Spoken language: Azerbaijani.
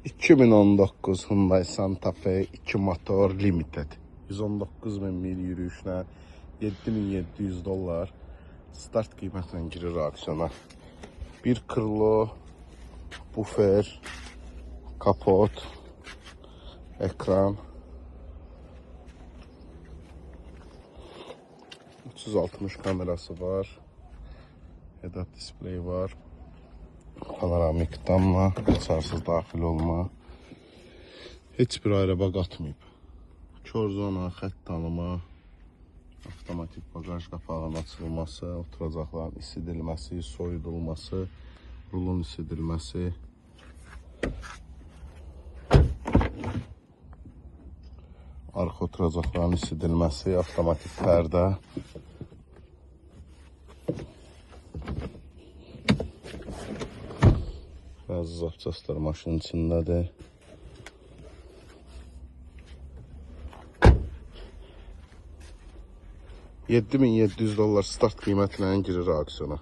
2019 Hyundai Santa Fe 2 motor limited. 119.000 mil yürüyüşlə 7.700 dollar start qiymətlə girir aksiyona. Bir krilo, bufer, kapot, ekran, 360 kamerası var, head-up displeyi var, panoramik damla, açarsız daxil olma, heç bir araba qatmayıb. Kör zona, xətt tanıma, avtomatik bagaj qapağının açılması, oturacaqların isidilməsi, soyudulması, rulun isidilməsi, arxa oturacaqların isidilməsi, avtomatik pərdə, bəzi zapçaslar maşının içindədir. 7.700 dollar start qiymətlə girir aksiyona.